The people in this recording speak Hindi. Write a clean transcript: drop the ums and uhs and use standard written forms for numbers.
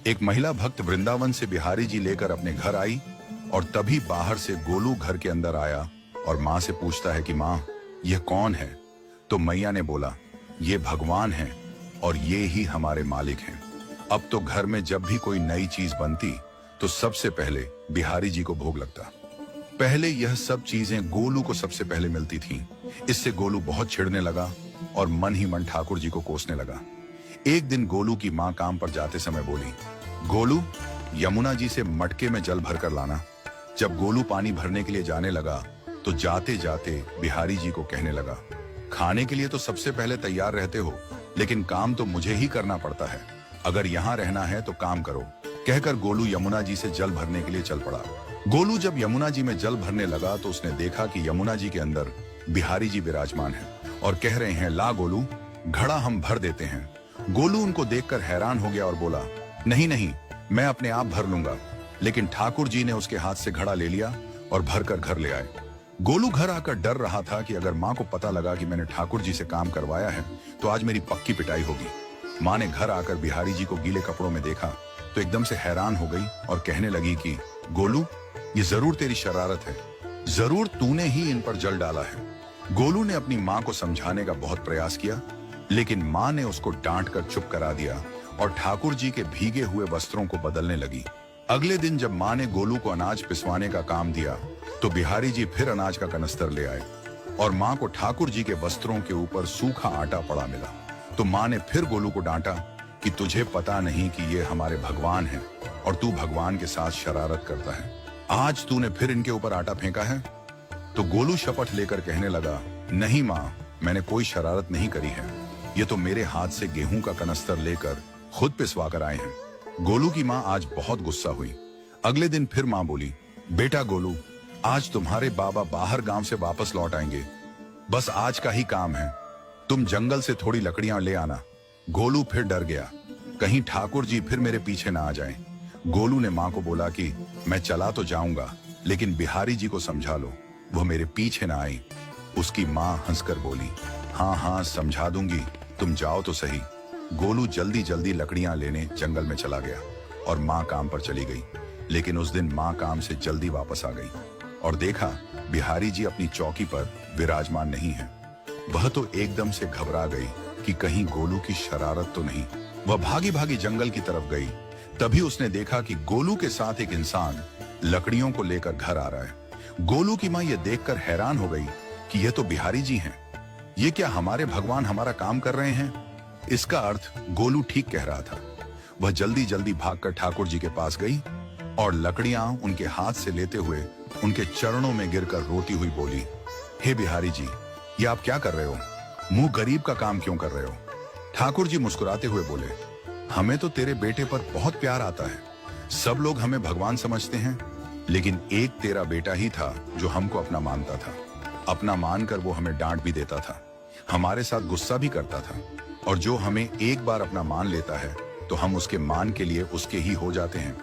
एक महिला भक्त वृंदावन से बिहारी जी लेकर अपने घर आई और तभी बाहर से गोलू घर के अंदर आया और माँ से पूछता है कि माँ, यह कौन है? तो मैया ने बोला, ये भगवान है और ये ही हमारे मालिक हैं। अब तो घर में जब भी कोई नई चीज बनती तो सबसे पहले बिहारी जी को भोग लगता। पहले यह सब चीजें गोलू को सबसे पहले मिलती थीं। इससे गोलू बहुत चिढ़ने लगा और मन ही मन ठाकुर जी को कोसने लगा। एक दिन गोलू की माँ काम पर जाते समय बोली, गोलू, यमुना जी से मटके में जल भरकर लाना। जब गोलू पानी भरने के लिए जाने लगा तो जाते जाते बिहारी जी को कहने लगा, खाने के लिए तो सबसे पहले तैयार रहते हो, लेकिन काम तो मुझे ही करना पड़ता है। अगर यहाँ रहना है तो काम करो। कहकर गोलू यमुना जी से जल भरने के लिए चल पड़ा। गोलू जब यमुना जी में जल भरने लगा तो उसने देखा कि यमुना जी के अंदर बिहारी जी विराजमान है और कह रहे हैं, ला गोलू, घड़ा हम भर देते हैं। गोलू उनको देखकर हैरान हो गया और बोला, नहीं नहीं, मैं अपने आप भर लूंगा। लेकिन ठाकुर जी ने उसके हाथ से घड़ा ले लिया और भरकर घर ले आए। गोलू घर आकर डर रहा था कि अगर माँ को पता लगा कि मैंने ठाकुर जी से काम करवाया है तो आज मेरी पक्की पिटाई होगी। माँ ने घर आकर बिहारी जी को गीले कपड़ों में देखा तो एकदम से हैरान हो गई और कहने लगी कि गोलू, ये जरूर तेरी शरारत है, जरूर तूने ही इन पर जल डाला है। गोलू ने अपनी माँ को समझाने का बहुत प्रयास किया, लेकिन माँ ने उसको डांट कर चुप करा दिया और ठाकुर जी के भीगे हुए वस्त्रों को बदलने लगी। अगले दिन जब माँ ने गोलू को अनाज पिसवाने का काम दिया तो बिहारी जी फिर अनाज का कनस्तर ले आए और माँ को ठाकुर जी के वस्त्रों के ऊपर सूखा आटा पड़ा मिला। तो माँ ने फिर गोलू को डांटा कि तुझे पता नहीं कि ये हमारे भगवान हैं और तू भगवान के साथ शरारत करता है। आज तूने फिर इनके ऊपर आटा फेंका है। तो गोलू शपथ लेकर कहने लगा, नहीं माँ, मैंने कोई शरारत नहीं करी है। ये तो मेरे हाथ से गेहूं का कनस्तर लेकर खुद पिसवा कर आए हैं। गोलू की माँ आज बहुत गुस्सा हुई। अगले दिन फिर माँ बोली, बेटा गोलू, आज तुम्हारे बाबा बाहर गांव से वापस लौट आएंगे। बस आज का ही काम है, तुम जंगल से थोड़ी लकड़ियां ले आना। गोलू फिर डर गया, कहीं ठाकुर जी फिर मेरे पीछे ना आ जाएं। गोलू ने माँ को बोला कि मैं चला तो जाऊंगा, लेकिन बिहारी जी को समझा लो, वो मेरे पीछे ना आई। उसकी माँ हंसकर बोली, हाँ हाँ समझा दूंगी, तुम जाओ तो सही। गोलू जल्दी जल्दी लकड़ियां लेने जंगल में चला गया और माँ काम पर चली गई। लेकिन उस दिन माँ काम से जल्दी वापस आ गई और देखा बिहारी जी अपनी चौकी पर विराजमान नहीं है। वह तो एकदम से घबरा गई कि कहीं गोलू की शरारत तो नहीं। वह भागी भागी जंगल की तरफ गई। तभी उसने देखा कि गोलू के साथ एक इंसान लकड़ियों को लेकर घर आ रहा है। गोलू की माँ यह देखकर हैरान हो गई कि यह तो बिहारी जी हैं। ये क्या हमारे भगवान हमारा काम कर रहे हैं? इसका अर्थ गोलू ठीक कह रहा था। वह जल्दी जल्दी भागकर ठाकुर जी के पास गई और लकड़ियां उनके हाथ से लेते हुए उनके चरणों में गिरकर रोती हुई बोली, हे बिहारी जी, ये आप क्या कर रहे हो? मुंह गरीब का काम क्यों कर रहे हो? ठाकुर जी मुस्कुराते हुए बोले, हमें तो तेरे बेटे पर बहुत प्यार आता है। सब लोग हमें भगवान समझते हैं, लेकिन एक तेरा बेटा ही था जो हमको अपना मानता था। अपना मानकर वो हमें डांट भी देता था, हमारे साथ गुस्सा भी करता था, और जो हमें एक बार अपना मान लेता है तो हम उसके मान के लिए उसके ही हो जाते हैं।